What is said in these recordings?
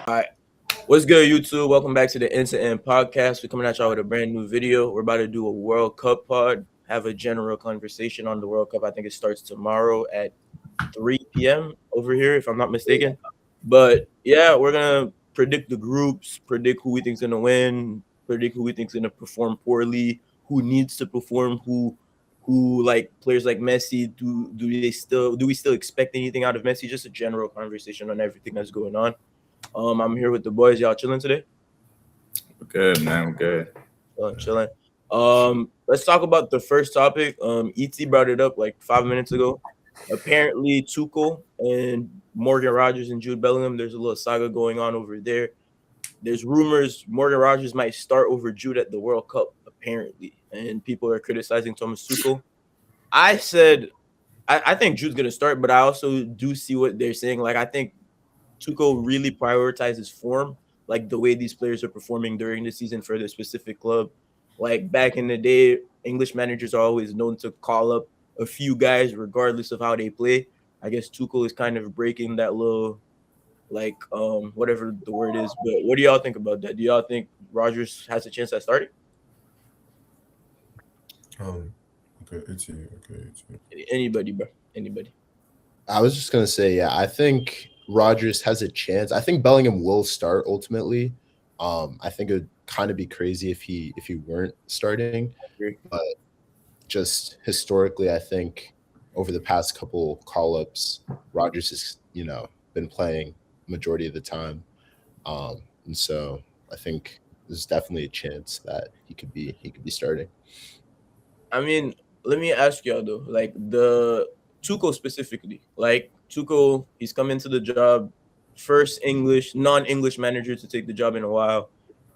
All right. What's good, YouTube? Welcome back to the End-to-End Podcast. We're coming at y'all with a brand new video. We're about to do a World Cup pod, have a general conversation on the World Cup. I think it starts tomorrow at 3 p.m. over here, if I'm not mistaken. But yeah, we're going to predict the groups, predict who we think's going to win, predict who we think's going to perform poorly, who needs to perform, who like players like Messi, do we still expect anything out of Messi? Just a general conversation on everything that's going on. I'm here with the boys. Y'all chilling today? Good, man. Good. Chilling. Let's talk about the first topic. ET brought it up like 5 minutes ago. Apparently, Tuchel and Morgan Rogers and Jude Bellingham. There's a little saga going on over there. There's rumors Morgan Rogers might start over Jude at the World Cup. Apparently, and people are criticizing Thomas Tuchel. I said I think Jude's gonna start, but I also do see what they're saying. Like I think Tuchel really prioritizes form, like the way these players are performing during the season for their specific club. Like back in the day, English managers are always known to call up a few guys regardless of how they play. I guess Tuchel is kind of breaking that little like whatever the word is. But what do y'all think about that? Do y'all think Rogers has a chance at starting? Um, okay, it's you. Okay, it's you. Anybody, bro. Anybody. I was just gonna say, yeah, I think Rodgers has a chance. I think Bellingham will start ultimately. I think it would kind of be crazy if he weren't starting, but just historically, I think over the past couple call-ups, Rodgers has been playing majority of the time, and so I think there's definitely a chance that he could be starting. I mean, let me ask y'all though, like the Tuchel specifically, like Tuchel, he's come into the job, first non-English manager to take the job in a while,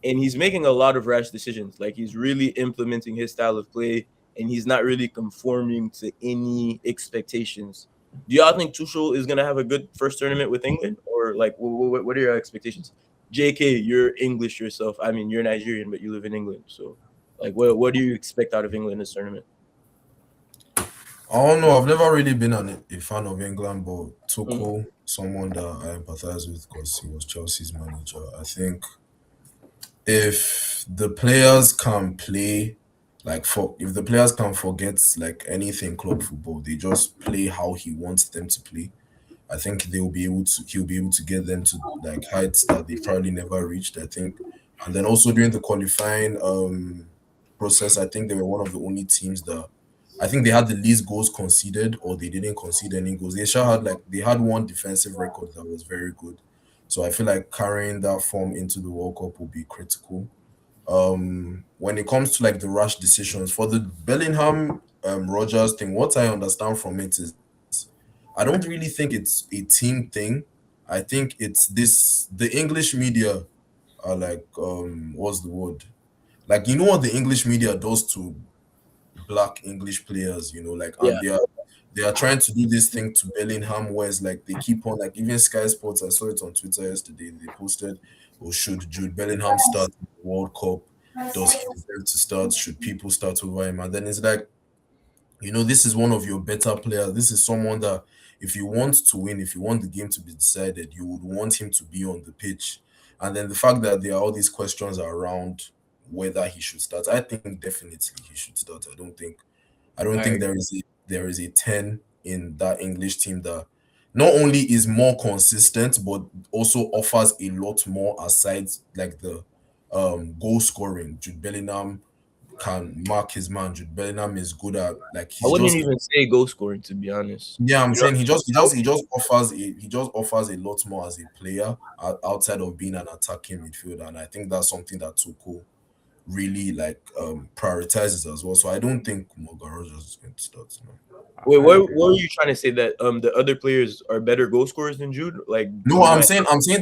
and he's making a lot of rash decisions. Like he's really implementing his style of play, and he's not really conforming to any expectations. Do y'all think Tuchel is gonna have a good first tournament with England, or like what are your expectations? JK, you're English yourself. I mean, you're Nigerian, but you live in England, so like, what do you expect out of England this tournament? I don't know. I've never really been a fan of England, but Tuchel, someone that I empathize with because he was Chelsea's manager. I think if the players can play, if the players can forget like anything club football, they just play how he wants them to play. I think he'll be able to get them to like heights that they probably never reached. I think, and then also during the qualifying process, I think they were one of the only teams that I think they had the least goals conceded, or they didn't concede any goals. They had one defensive record that was very good. So I feel like carrying that form into the World Cup will be critical. When it comes to like the rash decisions for the Bellingham Rogers thing, what I understand from it is I don't really think it's a team thing. I think it's this the English media are like what's the word? Like what the English media does to black English players, like Yeah, and they are trying to do this thing to Bellingham where it's like they keep on like even Sky Sports, I saw it on Twitter yesterday, they posted, or should Jude Bellingham start in the World Cup? Does he deserve to start? Should people start over him? And then it's like, this is one of your better players. This is someone that if you want to win, if you want the game to be decided, you would want him to be on the pitch. And then the fact that there are all these questions around whether he should start, I think definitely he should start. I don't think I there is a 10 in that English team that not only is more consistent but also offers a lot more aside like the goal scoring. Jude Bellingham can mark his man. Jude Bellingham is good at like I he's wouldn't just even say goal scoring, to be honest. yeah, I'm You know, saying he just offers a lot more as a player outside of being an attacking midfielder, and I think that's something that Tuchel really like prioritizes as well. So I don't think Morgan Rogers is going to start. No, wait, I agree. what are you trying to say that the other players are better goal scorers than Jude? Like no, Jude I'm might. saying I'm saying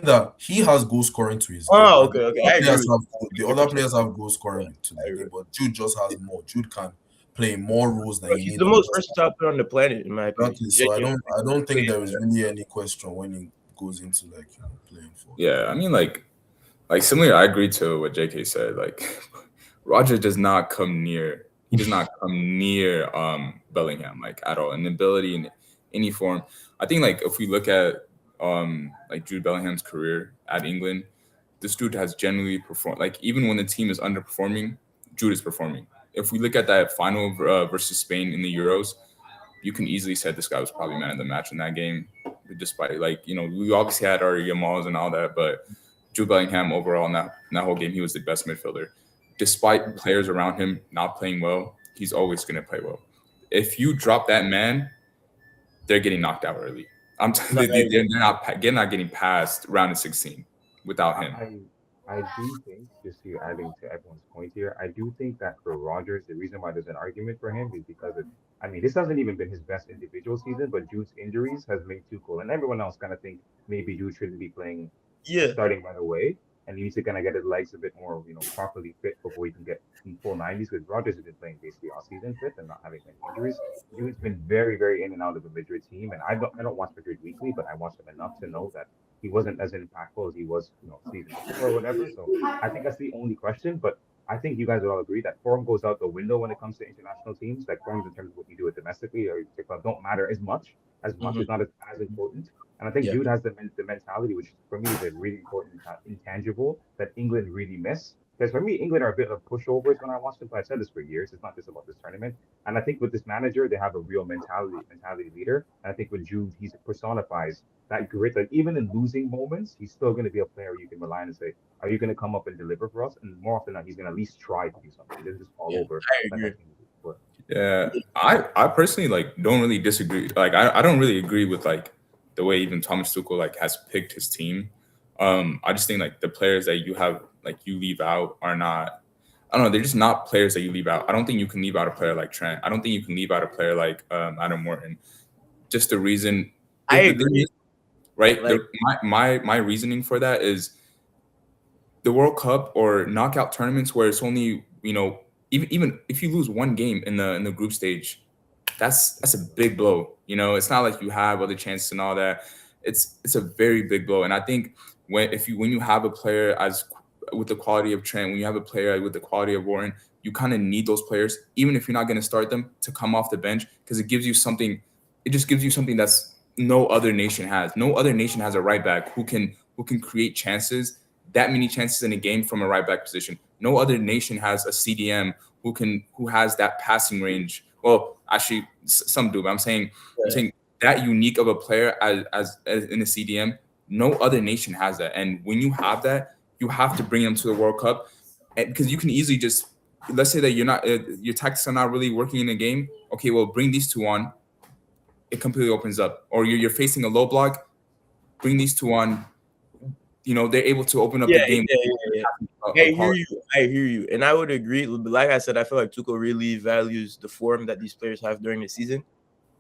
that he has goal scoring to his game, Oh, and okay, okay. I agree with the you other 100%. players have goal Yeah, scoring to I their agree. game, but Jude just has more. Jude can play more roles than Bro, you he's need the on most the team. versatile player on the planet, in my opinion. Exactly. So I Genuinely. don't think there is really any question when he goes into like playing for. Yeah, I mean, like similar. I agree to what JK said. Like, Roger does not come near. He does not come near Bellingham like at all in ability in any form. I think like if we look at like Jude Bellingham's career at England, this dude has generally performed. Like even when the team is underperforming, Jude is performing. If we look at that final versus Spain in the Euros, you can easily say this guy was probably man of the match in that game. Despite like we obviously had our Yamals and all that, but Jude Bellingham overall in that whole game, he was the best midfielder. Despite players around him not playing well, he's always going to play well. If you drop that man, they're getting knocked out early. No, They're not getting past round of 16 without him. I do think, just to adding to everyone's point here, I do think that for Rogers, the reason why there's an argument for him is because I mean, this hasn't even been his best individual season, but Jude's injuries has made Tuchel and everyone else kind of think maybe Jude shouldn't be playing, yeah, starting right away, and he needs to kind of get his legs a bit more, properly fit before he can get in full 90s. Because Rogers has been playing basically all season fit and not having many injuries. Jude's been very, very in and out of the Madrid team, and I don't watch Madrid weekly, but I watched him enough to know that he wasn't as impactful as he was, season before or whatever. So I think that's the only question. But I think you guys would all agree that form goes out the window when it comes to international teams. Like forms in terms of what you do it domestically or your club don't matter as much. As much is not as important. And I think Yeah. Jude has the mentality, which for me is a really important intangible that England really miss. Because for me, England are a bit of pushovers when I watch them. But I've said this for years. It's not just about this tournament. And I think with this manager, they have a real mentality leader. And I think with Jude, he personifies that grit. That even in losing moments, he's still going to be a player you can rely on and say, "Are you going to come up and deliver for us?" And more often than not, he's going to at least try to do something. He doesn't just fall Yeah, over. I like agree. I think he did before. Yeah, I personally like don't really disagree. Like I don't really agree with like the way even Thomas Tuchel like has picked his team. I just think like the players that you have like you leave out are not. I don't know. They're just not players that you leave out. I don't think you can leave out a player like Trent. I don't think you can leave out a player like Adam Morton. Just the reason. I the thing agree. is, right? Like, My reasoning for that is the World Cup or knockout tournaments where it's only even if you lose one game in the group stage, that's a big blow. It's not like you have other chances and all that. It's a very big blow, and I think when you have a player as with the quality of Trent, when you have a player with the quality of Warren, you kind of need those players, even if you're not going to start them, to come off the bench because it gives you something. It just gives you something that's no other nation has. No other nation has a right back who can create chances, that many chances in a game from a right back position. No other nation has a CDM who has that passing range. Well, actually, some do, but I'm saying that unique of a player as in a CDM. No other nation has that, and when you have that, you have to bring them to the World Cup, because you can easily just let's say that you're not your tactics are not really working in a game. Okay, well, bring these two on. It completely opens up. Or you're facing a low block. Bring these two on. They're able to open up the game. Yeah. I hear you, and I would agree. Like I said, I feel like Tuchel really values the form that these players have during the season.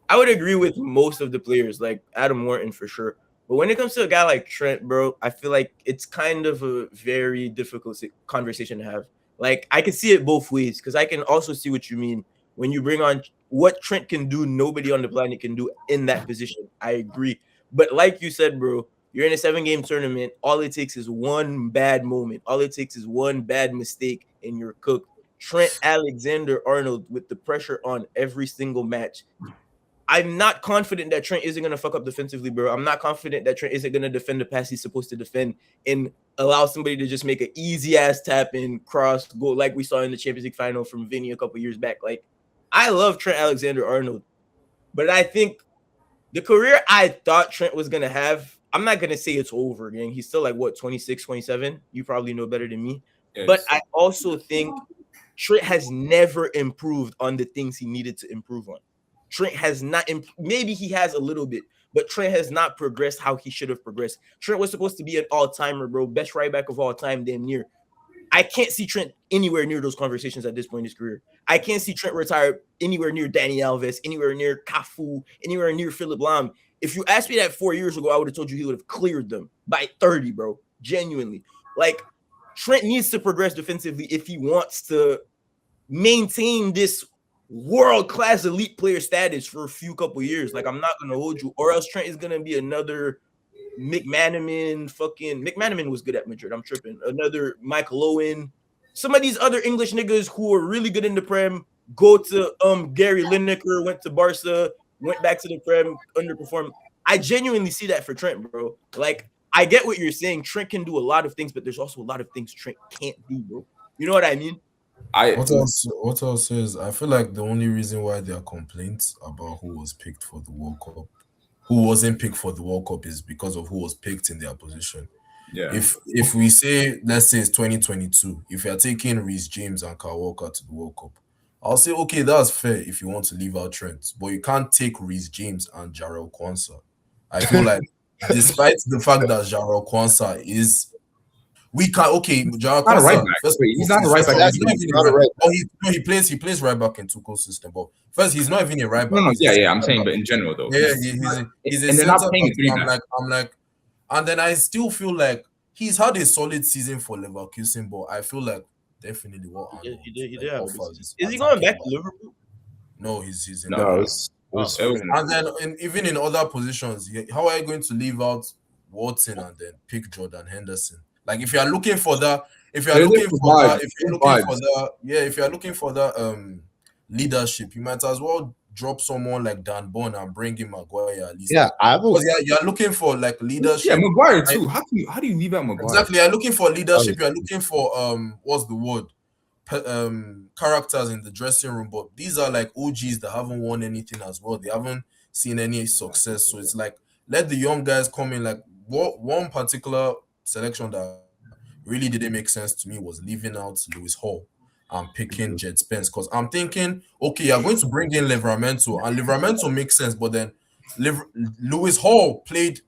I would agree with most of the players, like Adam Morton for sure. But when it comes to a guy like Trent, bro, I feel like it's kind of a very difficult conversation to have. Like, I can see it both ways because I can also see what you mean when you bring on what Trent can do. Nobody on the planet can do in that position. I agree. But like you said, bro, you're in a 7-game tournament. All it takes is one bad moment. All it takes is one bad mistake, and you're cooked. Trent Alexander-Arnold with the pressure on every single match. I'm not confident that Trent isn't going to fuck up defensively, bro. I'm not confident that Trent isn't going to defend the pass he's supposed to defend and allow somebody to just make an easy-ass tap and cross goal like we saw in the Champions League final from Vinny a couple years back. Like, I love Trent Alexander-Arnold, but I think the career I thought Trent was going to have, I'm not going to say it's over, gang. He's still like, 26, 27? You probably know better than me. Yes. But I also think Trent has never improved on the things he needed to improve on. Trent has not, maybe he has a little bit, but Trent has not progressed how he should have progressed. Trent was supposed to be an all-timer, bro, best right back of all time, damn near. I can't see Trent anywhere near those conversations at this point in his career. I can't see Trent retire anywhere near Dani Alves, anywhere near Cafu, anywhere near Philip Lahm. If you asked me that 4 years ago, I would have told you he would have cleared them by 30, bro. Genuinely. Like, Trent needs to progress defensively if he wants to maintain this world-class elite player status for a few couple years. Like, I'm not going to hold you, or else Trent is going to be another McManaman. McManaman was good at Madrid. I'm tripping. Another Michael Owen. Some of these other English niggas who are really good in the Prem go to Gary Lineker, went to Barca, went back to the Prem, underperformed. I genuinely see that for Trent, bro. Like, I get what you're saying. Trent can do a lot of things, but there's also a lot of things Trent can't do, bro. You know what I mean? What else is I feel like the only reason why there are complaints about who was picked for the World Cup, who wasn't picked for the World Cup, is because of who was picked in their position. Yeah. If we say, let's say it's 2022, if you're taking Reece James and Kyle Walker to the World Cup, I'll say okay, that's fair if you want to leave out Trent, but you can't take Reece James and Jarrell Kwanzaa. I feel like, despite the fact that Jarrell Kwanzaa is, we can okay, Jarrell Not a right Kwanzaa. back. First, Wait, he's not a right back. he's not He's even not a a right. right Oh, he plays right back in Tuchel's system. But first, he's not even a right back. No, He's yeah, a yeah. I'm center saying, back. but in general, though. Yeah, he's a And they're not center playing a back. three So back. I'm like, and then I still feel like he's had a solid season for Leverkusen, but I feel like definitely what Arnold He did have a good offers season. is Is he going back attacking to Liverpool? No, he's in No, No, the it was it was- and then even in other positions, how are you going to leave out Watson and then pick Jordan Henderson? Like if you are looking for that, if you are They're there looking for for that, vibes. if you're For looking for vibes. that, yeah, if you are looking for that leadership, you might as well drop someone like Dan Bond and bring in Maguire at least. Yeah, I will. Because you're looking for like leadership. Yeah, Maguire too. How do you leave out Maguire? Exactly, you're looking for leadership. You're looking for what's the word? Characters in the dressing room, but these are like OGs that haven't won anything as well. They haven't seen any success, so it's like let the young guys come in. Like one particular selection that really didn't make sense to me was leaving out Lewis Hall and picking Jet Spence, because I'm thinking, okay, you're going to bring in Livramento, and Livramento makes sense, but then Lewis Hall played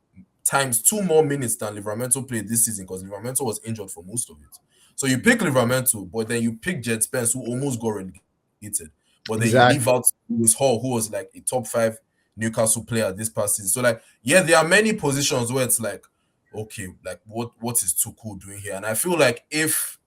times 2 more minutes than Livramento played this season because Livramento was injured for most of it. So you pick Livramento, but then you pick Jet Spence, who almost got relegated. But then you leave out Lewis Hall, who was like a top 5 Newcastle player this past season. So like, yeah, there are many positions where it's like, okay, like what is Tuchel doing here? And I feel like if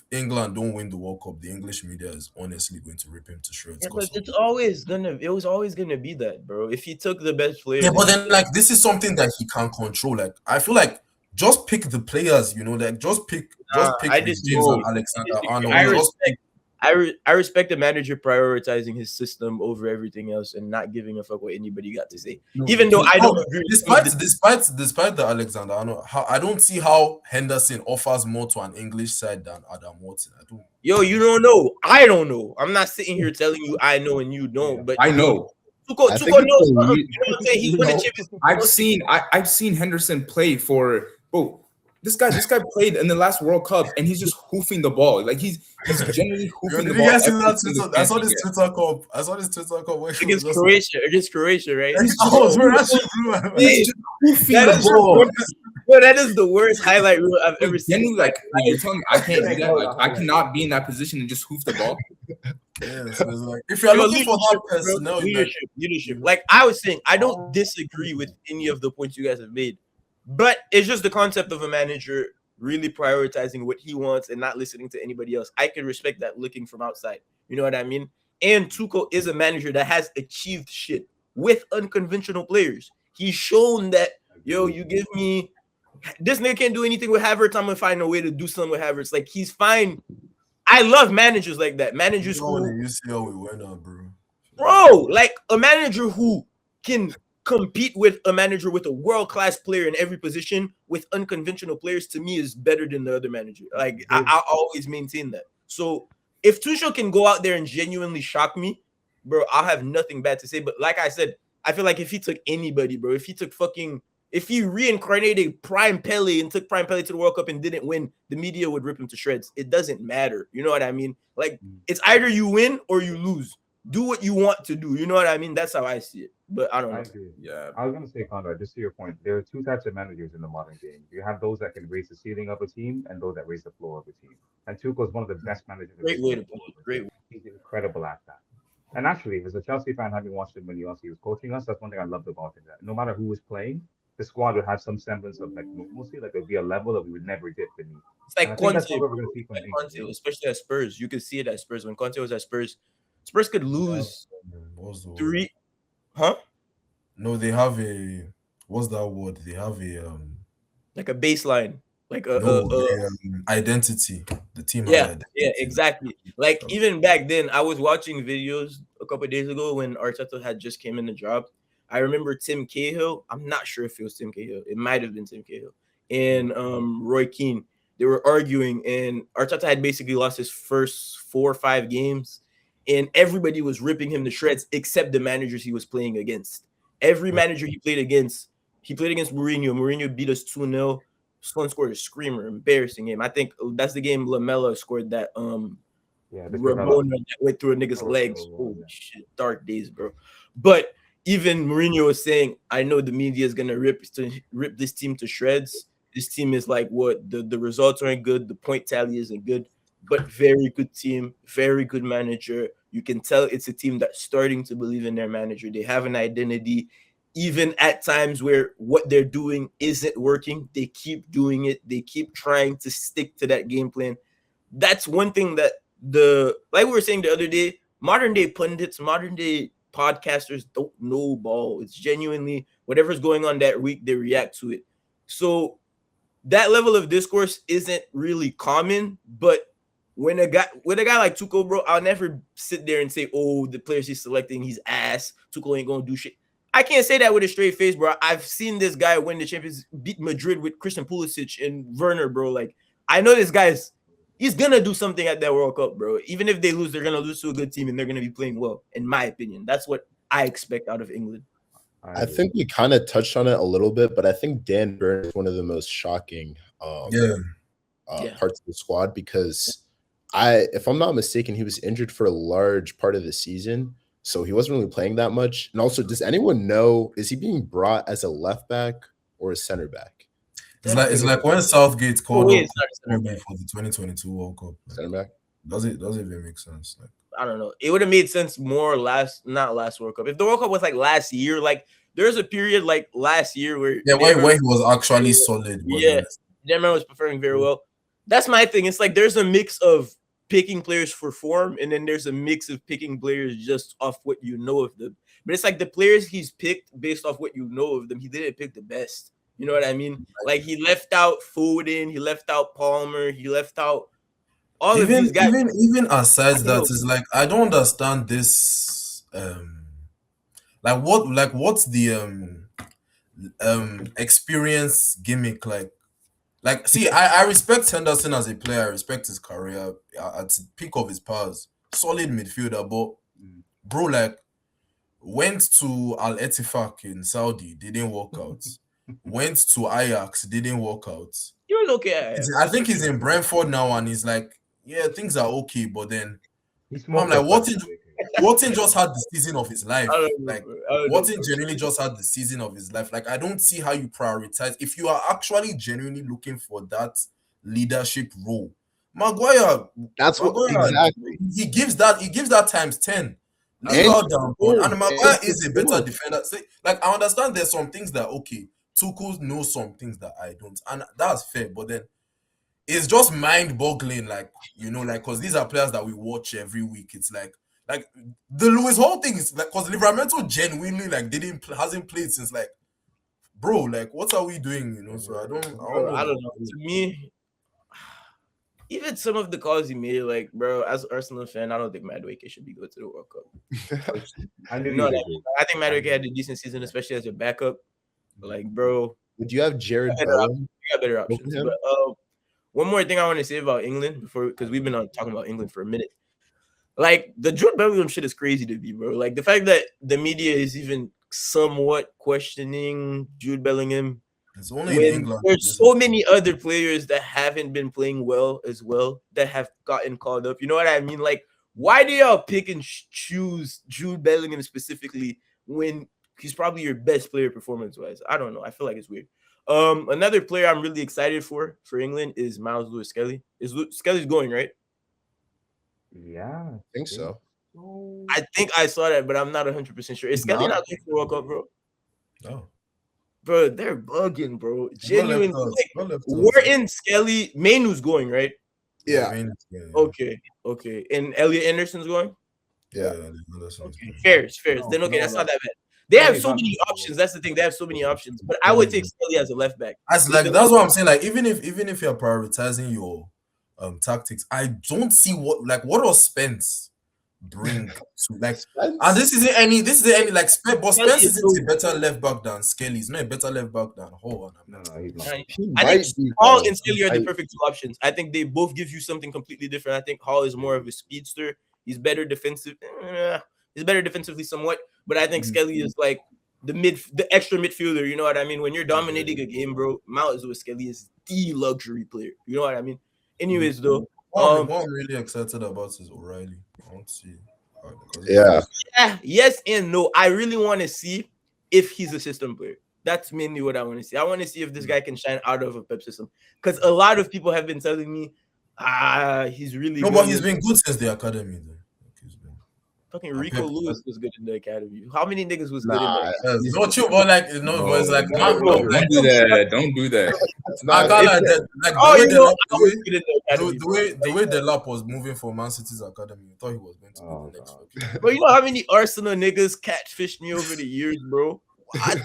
England don't win the World Cup, the English media is honestly going to rip him to shreds. Yeah, but it was always gonna be that, bro. If he took the best players, yeah, but then like this is something that he can't control. Like I feel like just pick the players, like just pick James and Alexander Arnold. I respect the manager prioritizing his system over everything else and not giving a fuck what anybody got to say. Even though I don't agree. Despite the Alexander Arnold, I don't see how Henderson offers more to an English side than Adam Watson. I don't. Yo, you don't know. I don't know. I'm not sitting here telling you I know and you don't, but I know. Tuchel knows something. You know what I'm saying? He's winning champions. I've seen Henderson play for this guy played in the last World Cup and he's just hoofing the ball. Like he's generally hoofing the ball. I saw this Twitter cup. Against Croatia, right? That is the worst highlight reel I've ever seen. Like you're telling me I can't do that. Like I cannot be in that position and just hoof the ball. Yeah, so like, if you're looking for that personnel, leadership. Like I was saying, I don't disagree with any of the points you guys have made. But it's just the concept of a manager really prioritizing what he wants and not listening to anybody else. I can respect that looking from outside. You know what I mean? And Tuchel is a manager that has achieved shit with unconventional players. He's shown that, you give me this nigga can't do anything with Havertz. I'm gonna find a way to do something with Havertz. Like he's fine. I love managers like that. Managers you see how we went out, bro. Like a manager who can compete with a manager with a world-class player in every position with unconventional players, to me, is better than the other manager. Like I always maintain that. So if Tuchel can go out there and genuinely shock me, bro, I'll have nothing bad to say. But like I said, I feel like if he took anybody, bro, if he reincarnated Prime Pele and took Prime Pele to the World Cup and didn't win, the media would rip him to shreds. It doesn't matter. You know what I mean? Like it's either you win or you lose. Do what you want to do. You know what I mean? That's how I see it. But I don't know. I agree. Yeah. I was going to say, Conrad, just to your point, there are 2 types of managers in the modern game. You have those that can raise the ceiling of a team and those that raise the floor of a team. And Tuchel is one of the best managers. Great way to put it. Great. He's incredible at that. And actually, as a Chelsea fan, having watched him when he was coaching us, that's one thing I loved about him. That no matter who was playing, the squad would have some semblance of like normalcy. Like there'd be a level that we would never dip beneath. It's like Conte, especially at Spurs. You could see it at Spurs. When Conte was at Spurs, Spurs could lose 3. Huh? No, they have a what's that word? They have a like a baseline, like identity. The team. Yeah, exactly. Like even back then, I was watching videos a couple of days ago when Arteta had just came in the job. I remember Tim Cahill. I'm not sure if it was Tim Cahill. It might have been Tim Cahill and Roy Keane. They were arguing, and Arteta had basically lost his first 4 or 5 games, and everybody was ripping him to shreds except the managers he was playing against. Every manager he played against Mourinho. Mourinho beat us 2-0. Sloan scored a screamer, embarrassing game. I think that's the game Lamella scored that Ramona that went through a nigga's legs. Holy shit, dark days, bro. But even Mourinho was saying, I know the media is gonna rip this team to shreds. This team is like what the results aren't good, the point tally isn't good, but very good team, very good manager. You can tell it's a team that's starting to believe in their manager. They have an identity, even at times where what they're doing isn't working. They keep doing it. They keep trying to stick to that game plan. That's one thing that like we were saying the other day, modern day pundits, modern day podcasters don't know ball. It's genuinely whatever's going on that week, they react to it. So that level of discourse isn't really common, but when a guy like Tuchel, bro, I'll never sit there and say, oh, the players he's selecting, he's ass. Tuchel ain't gonna do shit. I can't say that with a straight face, bro. I've seen this guy win the Champions, beat Madrid with Christian Pulisic and Werner, bro. Like, I know this guy's he's gonna do something at that World Cup, bro. Even if they lose, they're gonna lose to a good team and they're gonna be playing well, in my opinion. That's what I expect out of England. I think we kind of touched on it a little bit, but I think Dan Burn is one of the most shocking parts of the squad because if I'm not mistaken, he was injured for a large part of the season, so he wasn't really playing that much. And also, does anyone know, is he being brought as a left back or a center back? It's like when Southgate called up for the 2022 World Cup. Center back. Does it even make sense? Like, I don't know. It would have made sense more not last World Cup. If the World Cup was like last year, like there's a period like last year where when he was actually solid. Denmark was performing very well. That's my thing. It's like there's a mix of picking players for form, and then there's a mix of picking players just off what you know of them. But it's like the players he's picked based off what you know of them. He didn't pick the best. You know what I mean? Like he left out Foden, he left out Palmer, he left out all of these guys. Even aside that, is like I don't understand this. What's the experience gimmick like? Like, see, I respect Henderson as a player. I respect his career at the peak of his powers. Solid midfielder, but bro, like, went to Al Ettifaq in Saudi, didn't work out. Went to Ajax, didn't work out. He was okay. I think he's in Brentford now, and he's like, yeah, things are okay, but then I'm like, Watson just had the season of his life. Like, Watson genuinely just had the season of his life. Like, I don't see how you prioritize. If you are actually genuinely looking for that leadership role, Maguire, exactly. He gives that times 10. And Maguire is a better defender. Like, I understand there's some things that okay, Tuchel knows some things that I don't, and that's fair. But then it's just mind-boggling, like, you know, like, because these are players that we watch every week. It's like the Lewis Hall thing is like, because Livramento genuinely like hasn't played since, like, bro, like, what are we doing? You know, so I don't know. To me, even some of the calls he made, like, bro, as an Arsenal fan, I don't think Madueke should be going to the World Cup. I think Madueke had a decent season, especially as a backup. Like, bro, would you have Jared Bowen? You got better options. But one more thing I want to say about England because we've been talking about England for a minute. Like, the Jude Bellingham shit is crazy to me, bro. Like, the fact that the media is even somewhat questioning Jude Bellingham. It's only in England. There's so many other players that haven't been playing well as well that have gotten called up. You know what I mean? Like, why do y'all pick and choose Jude Bellingham specifically when he's probably your best player performance-wise? I don't know. I feel like it's weird. Another player I'm really excited for England is Miles Lewis-Skelly. Skelly's going, right? Yeah, I think so. I think I saw that, but I'm not 100% sure. Is Skelly not going to the World Cup, bro? No. Bro, they're bugging, bro. Genuinely. We're in Skelly. Mainu's going, right? Yeah. Okay. And Elliot Anderson's going? Yeah. Okay. Fairs. Then, okay, that's not that bad. They have so many options. That's the thing. They have so many options. But I would take Skelly as a left back. That's what I'm saying. Like, even if you're prioritizing your tactics, I don't see what was Spence bring to like. Spence? And this isn't any like but Skelly Spence is isn't so a better left back than Skelly. He's not a better left back than Hall. No, he's not. I He I might think be. Hall though. and Skelly are the I- perfect two options. I think they both give you something completely different. I think Hall is more of a speedster. He's better defensive. He's better defensively somewhat, but I think Skelly is like the extra midfielder. You know what I mean? When you're dominating a game, bro, Mount with Skelly is the luxury player. You know what I mean? Anyways, though, What I'm really excited about is O'Reilly. I want to see. Yeah. yes and no. I really want to see if he's a system player. That's mainly what I want to see. I want to see if this guy can shine out of a Pep system. Because a lot of people have been telling me, he's really No, good. but he's been good since the academy, though. Like, he's been. Fucking Rico Pep- Lewis was good in the academy. How many niggas was good in Nah, the Yes, no, chill, but like but it's like no, no, no, like, Don't do that. Don't do that. it's I not. can't like that. Like Oh, you know, I the was good in the academy. way the lap was moving for Man City's academy, I thought he was going to be Oh, the next. God. fucking- But you know how many Arsenal niggas catfished me over the years, bro? What?